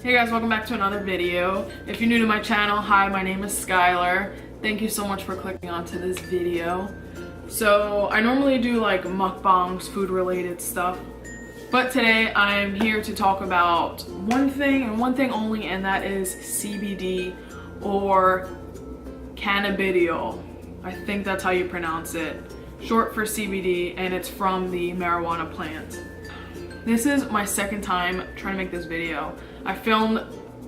Hey guys, welcome back to another video. If you're new to my channel, hi, my name is Skylar. Thank you so much for clicking onto this video. So I normally do like mukbangs, food related stuff, but today I'm here to talk about one thing and one thing only, and that is CBD or cannabidiol. I think that's how you pronounce it, short for CBD, and it's from the marijuana plant. This is my second time trying to make this video. I filmed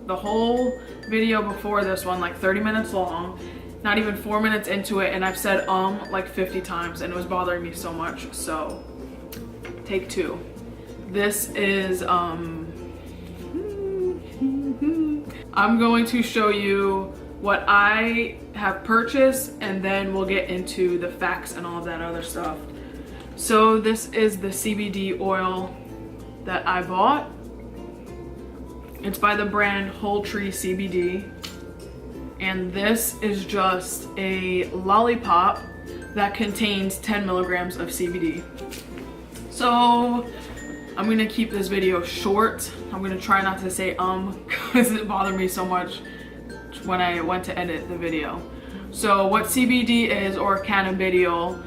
the whole video before this one, like 30 minutes long, not even 4 minutes into it, and I've said like 50 times, and it was bothering me so much. So take two. This is I'm going to show you what I have purchased, and then we'll get into the facts and all of that other stuff. So this is the CBD oil that I bought. It's by the brand Whole Tree CBD, and this is just a lollipop that contains 10 milligrams of CBD. So I'm gonna keep this video short. I'm gonna try not to say because it bothered me so much when I went to edit the video. So what CBD is, or cannabidiol,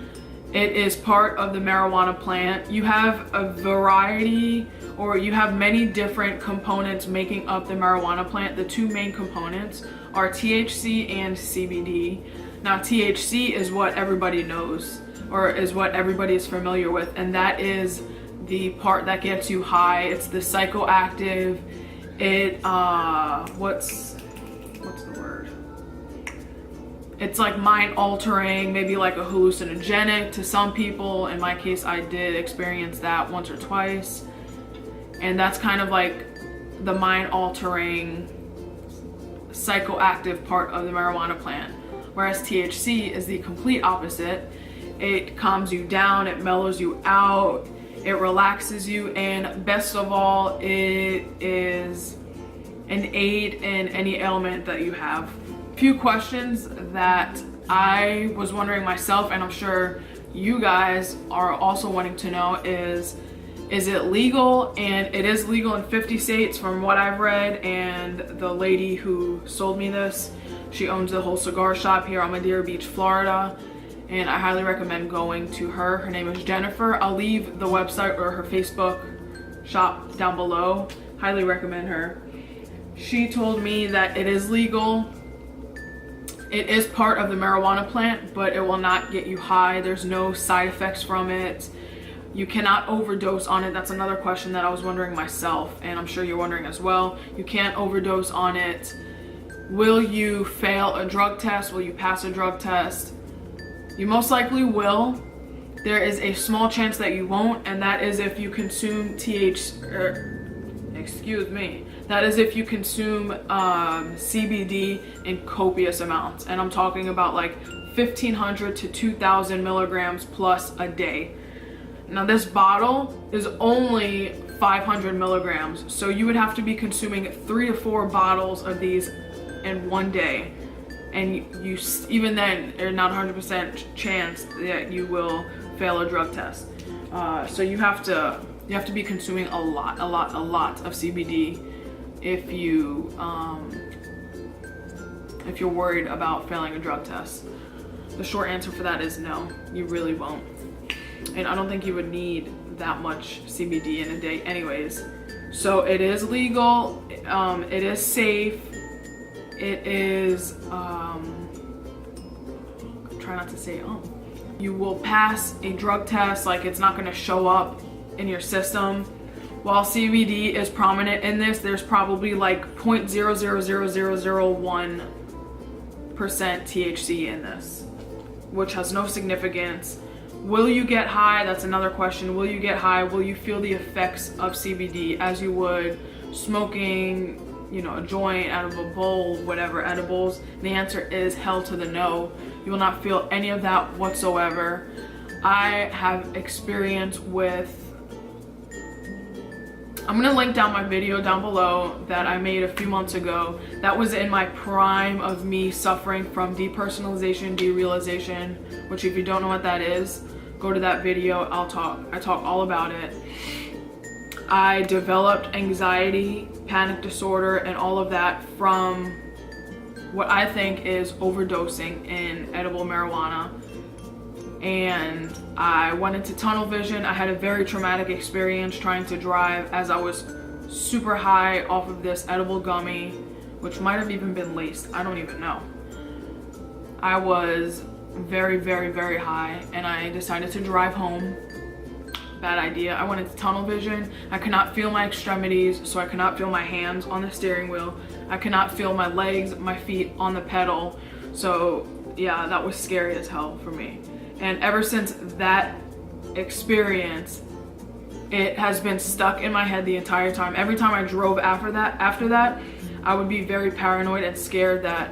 it is part of the marijuana plant. You have a variety, or you have many different components making up the marijuana plant. The two main components are THC and CBD. Now THC is what everybody knows, or is what everybody is familiar with, and that is the part that gets you high. It's the psychoactive. It what's the word? It's like mind altering, maybe like a hallucinogenic to some people. In my case, I did experience that once or twice. And that's kind of like the mind altering psychoactive part of the marijuana plant. Whereas THC is the complete opposite. It calms you down, it mellows you out, it relaxes you, and best of all, it is an aid in any ailment that you have. Few questions that I was wondering myself, and I'm sure you guys are also wanting to know, is it legal? And it is legal in 50 states from what I've read, and the lady who sold me this, she owns the whole cigar shop here on Madeira Beach, Florida, and I highly recommend going to her. Her name is Jennifer. I'll leave the website or her Facebook shop down below. Highly recommend her. She told me that it is legal. It is part of the marijuana plant, but it will not get you high. There's no side effects from it. You cannot overdose on it. That's another question that I was wondering myself, and I'm sure you're wondering as well. You can't overdose on it. Will you fail a drug test? Will you pass a drug test? You most likely will. There is a small chance that you won't, and that is if you consume that is if you consume CBD in copious amounts, and I'm talking about like 1,500 to 2,000 milligrams plus a day. Now this bottle is only 500 milligrams, so you would have to be consuming 3 to 4 bottles of these in one day, and you even then there's not 100% chance that you will fail a drug test. So you have to be consuming a lot of CBD if you're worried about failing a drug test. The short answer for that is no, you really won't. And I don't think you would need that much CBD in a day anyways. So it is legal, it is safe, it is, try not to say you will pass a drug test, like it's not gonna show up in your system. While CBD is prominent in this, there's probably like 0.00001% THC in this, which has no significance. Will you get high? That's another question. Will you get high? Will you feel the effects of CBD as you would smoking, you know, a joint out of a bowl, whatever, edibles? The answer is hell to the no. You will not feel any of that whatsoever. I have experience with, I'm gonna link down my video down below that I made a few months ago. That was in my prime of me suffering from depersonalization, derealization, which if you don't know what that is, go to that video. I talk all about it. I developed anxiety, panic disorder, and all of that from what I think is overdosing in edible marijuana. And I went into tunnel vision. I had a very traumatic experience trying to drive as I was super high off of this edible gummy, which might have even been laced. I don't even know. I was very, very, very high, and I decided to drive home. Bad idea. I went into tunnel vision. I could not feel my extremities, so I could not feel my hands on the steering wheel. I could not feel my legs, my feet on the pedal. So yeah, that was scary as hell for me. And ever since that experience, it has been stuck in my head the entire time. Every time I drove after that, I would be very paranoid and scared that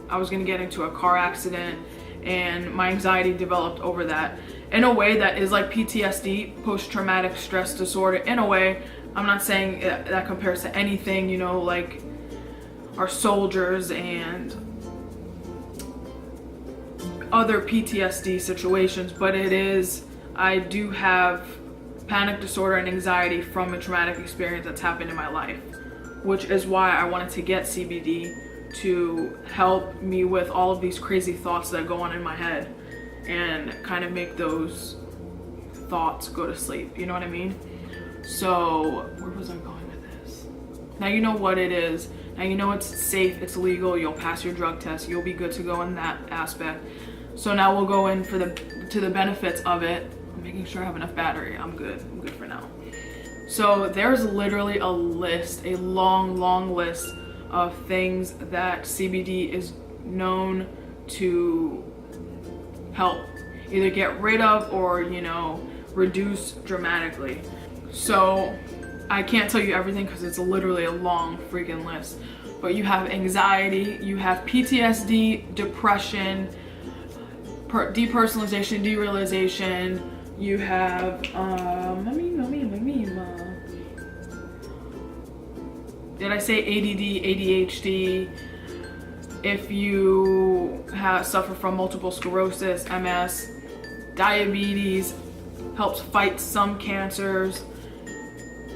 I was gonna get into a car accident, and my anxiety developed over that in a way that is like PTSD, post-traumatic stress disorder. In a way, I'm not saying that compares to anything, you know, like our soldiers and other PTSD situations, but it is, I do have panic disorder and anxiety from a traumatic experience that's happened in my life, which is why I wanted to get CBD to help me with all of these crazy thoughts that go on in my head and kind of make those thoughts go to sleep, you know what I mean? So where was I going with this? Now you know what it is. Now you know it's safe, it's legal, you'll pass your drug test, you'll be good to go in that aspect. So now we'll go in for the benefits of it. I'm making sure I have enough battery. I'm good for now. So there's literally a list, a long list of things that CBD is known to help either get rid of or, you know, reduce dramatically. So I can't tell you everything because it's literally a long freaking list. But you have anxiety, you have PTSD, depression, depersonalization, derealization. You have did I say ADD, ADHD? If you suffer from multiple sclerosis, MS, diabetes, helps fight some cancers.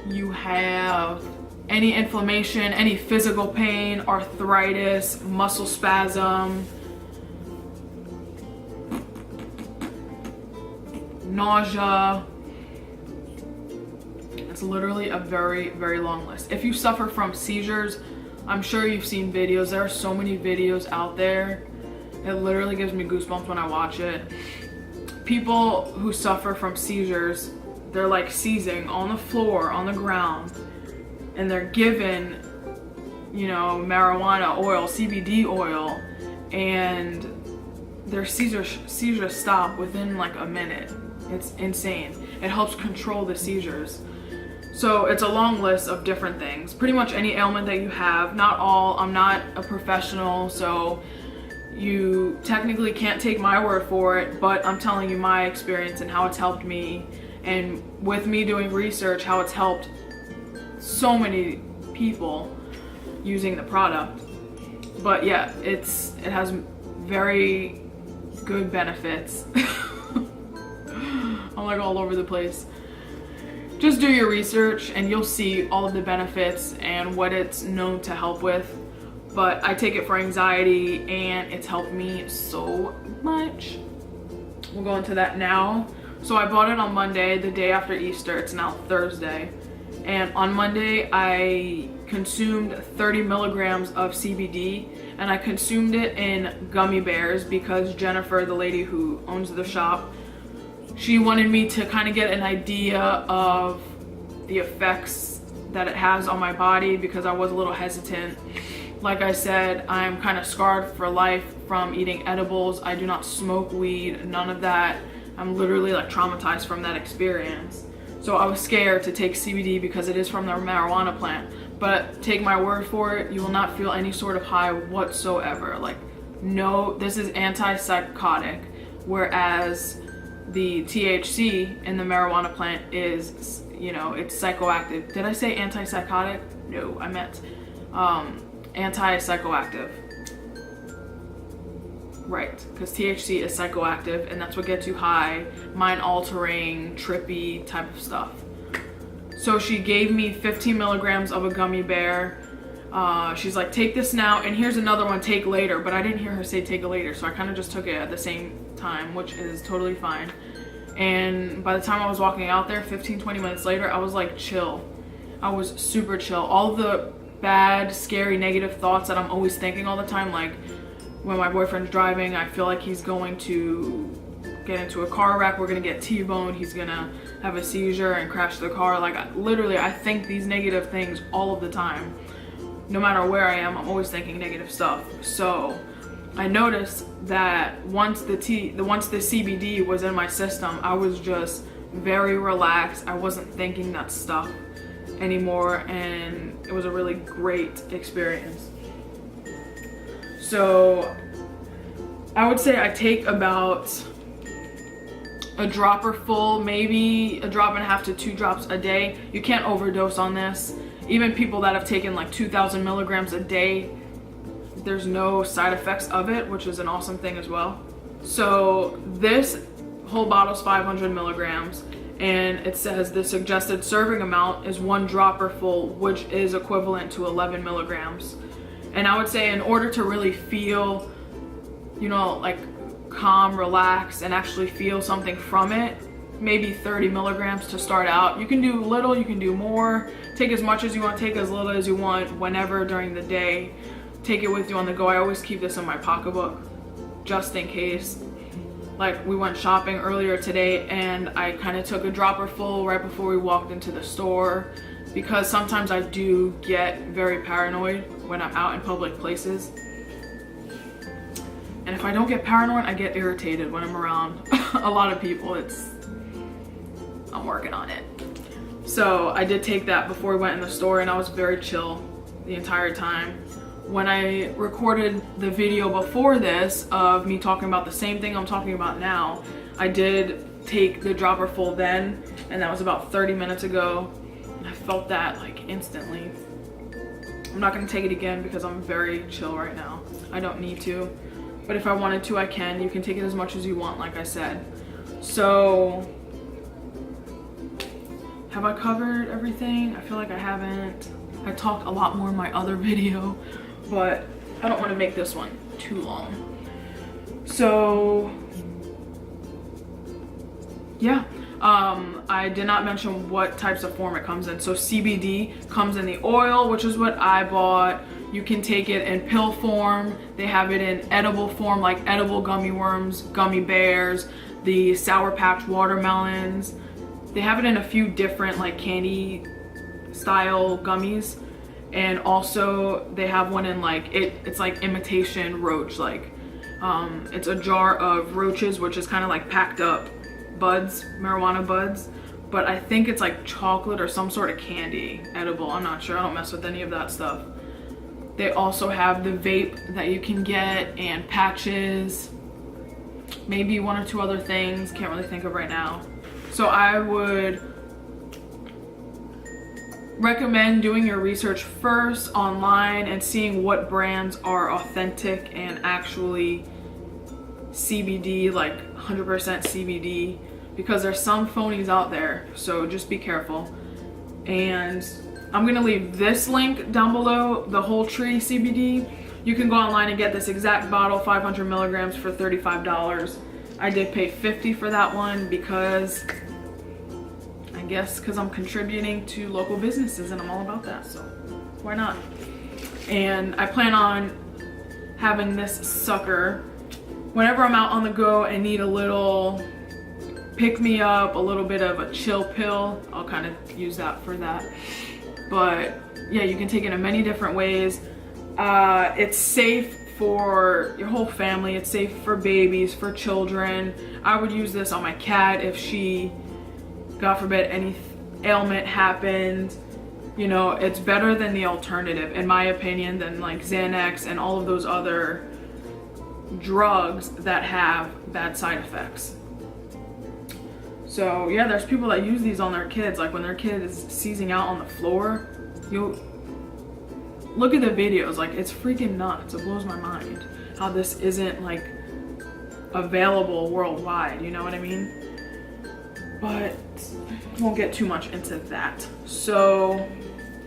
You have any inflammation, any physical pain, arthritis, muscle spasm, nausea. It's literally a very long list. If you suffer from seizures, I'm sure you've seen videos. There are so many videos out there. It literally gives me goosebumps when I watch it. People who suffer from seizures, they're like seizing on the floor, on the ground, and they're given, you know, marijuana oil, CBD oil, and their seizures stop within like a minute. It's insane. It helps control the seizures. So it's a long list of different things. Pretty much any ailment that you have, not all. I'm not a professional, so you technically can't take my word for it, but I'm telling you my experience and how it's helped me, and with me doing research, how it's helped so many people using the product. But yeah, it has very good benefits. I'm like all over the place. Just do your research and you'll see all of the benefits and what it's known to help with. But I take it for anxiety and it's helped me so much. We'll go into that now. So I bought it on Monday, the day after Easter. It's now Thursday. And on Monday, I consumed 30 milligrams of CBD, and I consumed it in gummy bears because Jennifer, the lady who owns the shop, she wanted me to kind of get an idea of the effects that it has on my body because I was a little hesitant. Like I said, I'm kind of scarred for life from eating edibles. I do not smoke weed, none of that. I'm literally like traumatized from that experience. So I was scared to take CBD because it is from the marijuana plant. But take my word for it, you will not feel any sort of high whatsoever. Like, no, this is antipsychotic, whereas the THC in the marijuana plant is, you know, it's psychoactive. Did I say antipsychotic? No, I meant anti-psychoactive. Right, because THC is psychoactive and that's what gets you high, mind-altering, trippy type of stuff. So she gave me 15 milligrams of a gummy bear. She's like, take this now, and here's another one, take later. But I didn't hear her say take it later, so I kind of just took it at the same time, which is totally fine. And by the time I was walking out there, 15-20 minutes later, I was like chill. I was super chill. All the bad, scary, negative thoughts that I'm always thinking all the time, like when my boyfriend's driving, I feel like he's going to get into a car wreck, we're gonna get T-boned, he's gonna have a seizure and crash the car. Like literally, I think these negative things all of the time. No matter where I am, I'm always thinking negative stuff. So I noticed that once the CBD was in my system, I was just very relaxed. I wasn't thinking that stuff anymore, and it was a really great experience. So I would say I take about a dropper full, maybe a drop and a half to 2 drops a day. You can't overdose on this. Even people that have taken like 2,000 milligrams a day, there's no side effects of it, which is an awesome thing as well. So this whole bottle is 500 milligrams, and it says the suggested serving amount is 1 dropper full, which is equivalent to 11 milligrams. And I would say in order to really feel, you know, like calm, relax, and actually feel something from it, maybe 30 milligrams to start out. You can do little, you can do more. Take as much as you want, take as little as you want, whenever during the day. Take it with you on the go. I always keep this in my pocketbook just in case. Like we went shopping earlier today, and I kind of took a dropper full right before we walked into the store, because sometimes I do get very paranoid when I'm out in public places. And if I don't get paranoid, I get irritated when I'm around a lot of people. I'm working on it. So I did take that before we went in the store, and I was very chill the entire time. When I recorded the video before this of me talking about the same thing I'm talking about now, I did take the dropper full then, and that was about 30 minutes ago. And I felt that like instantly. I'm not gonna take it again because I'm very chill right now. I don't need to, but if I wanted to, I can. You can take it as much as you want, like I said. So have I covered everything? I feel like I haven't. I talked a lot more in my other video, but I don't want to make this one too long. So yeah, I did not mention what types of form it comes in. So CBD comes in the oil, which is what I bought. You can take it in pill form. They have it in edible form, like edible gummy worms, gummy bears, the Sour Patch watermelons. They have it in a few different like candy style gummies. And also they have one in like, it's like imitation roach, like it's a jar of roaches, which is kind of like packed up buds, marijuana buds, but I think it's like chocolate or some sort of candy, edible. I'm not sure, I don't mess with any of that stuff. They also have the vape that you can get, and patches, maybe 1 or 2 other things, can't really think of right now. So I would recommend doing your research first online and seeing what brands are authentic and actually CBD, like 100% CBD, because there's some phonies out there, so just be careful. And I'm gonna leave this link down below, the Whole Tree CBD. You can go online and get this exact bottle, 500 milligrams, for $35. I did pay $50 for that one because I guess because I'm contributing to local businesses and I'm all about that, so why not? And I plan on having this sucker whenever I'm out on the go and need a little pick me up, a little bit of a chill pill. I'll kind of use that for that. But yeah, you can take it in many different ways. It's safe for your whole family. It's safe for babies, for children. I would use this on my cat if she, God forbid, any ailment happened. You know, it's better than the alternative, in my opinion, than like Xanax and all of those other drugs that have bad side effects. So yeah, there's people that use these on their kids, like when their kid is seizing out on the floor. You look at the videos, like it's freaking nuts. It blows my mind how this isn't like available worldwide, you know what I mean? But won't get too much into that. So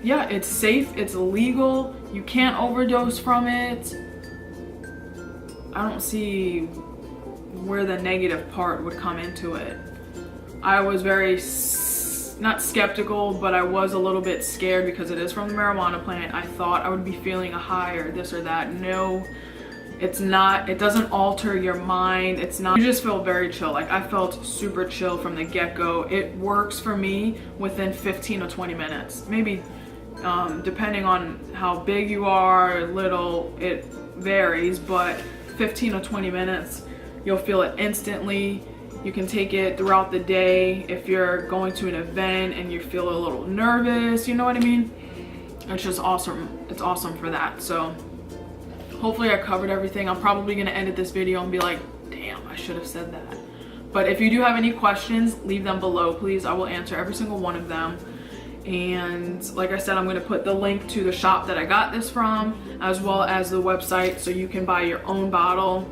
yeah, it's safe, it's legal, you can't overdose from it. I don't see where the negative part would come into it. I was very, not skeptical, but I was a little bit scared because it is from the marijuana plant. I thought I would be feeling a high or this or that. No, it's not. It doesn't alter your mind. It's not. You just feel very chill. Like, I felt super chill from the get-go. It works for me within 15 or 20 minutes. Maybe depending on how big you are, little, it varies, but 15 or 20 minutes, you'll feel it instantly. You can take it throughout the day if you're going to an event and you feel a little nervous, you know what I mean? It's just awesome. It's awesome for that. So hopefully I covered everything. I'm probably gonna edit this video and be like, damn, I should have said that. But if you do have any questions, leave them below, please. I will answer every single one of them. And like I said, I'm gonna put the link to the shop that I got this from, as well as the website, so you can buy your own bottle.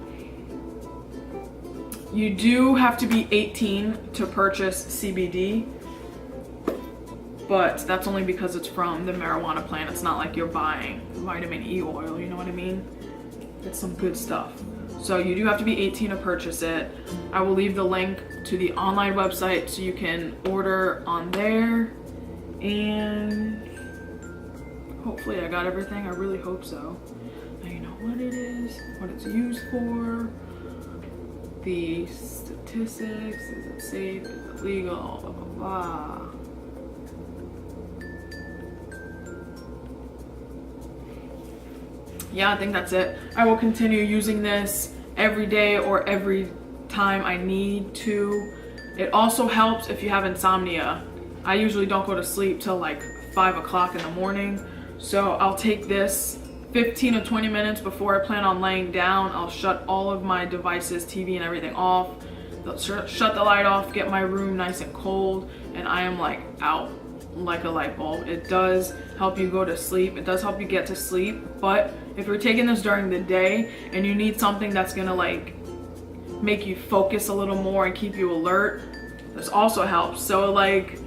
You do have to be 18 to purchase CBD, but that's only because it's from the marijuana plant. It's not like you're buying vitamin E oil, you know what I mean? It's some good stuff. So you do have to be 18 to purchase it. I will leave the link to the online website so you can order on there. And hopefully I got everything. I really hope so. Now you know what it is, what it's used for, the statistics, is it safe, is it legal, blah, blah, blah. Yeah, I think that's it. I will continue using this every day or every time I need to. It also helps if you have insomnia. I usually don't go to sleep till like 5 o'clock in the morning. So I'll take this 15 or 20 minutes before I plan on laying down. I'll shut all of my devices, TV and everything off. Shut the light off, get my room nice and cold, and I am like out like a light bulb. It does help you go to sleep. It does help you get to sleep. But if you're taking this during the day and you need something that's gonna like make you focus a little more and keep you alert, this also helps. So like,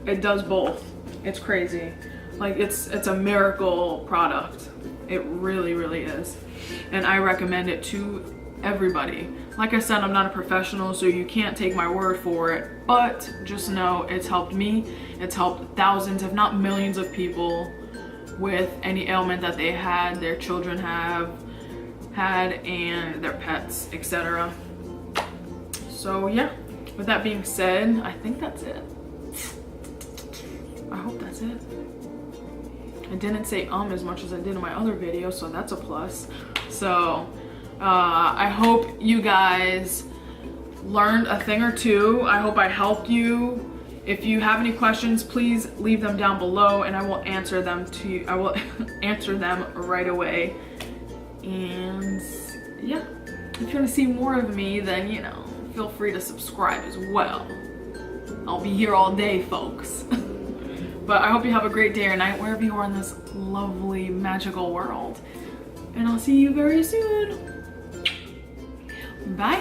it does both. It's crazy. Like, it's a miracle product. It really, really is. And I recommend it to everybody. Like I said, I'm not a professional, so you can't take my word for it, but just know it's helped me. It's helped thousands, if not millions of people with any ailment that they had, their children have had, and their pets, etc. So yeah, with that being said, I think that's it. I hope that's it. I didn't say as much as I did in my other video, so that's a plus. So I hope you guys learned a thing or two. I hope I helped you. If you have any questions, please leave them down below and I will answer them to you. I will answer them right away. And yeah, if you want to see more of me, then you know, feel free to subscribe as well. I'll be here all day, folks. But I hope you have a great day or night wherever you are in this lovely, magical world. And I'll see you very soon. Bye.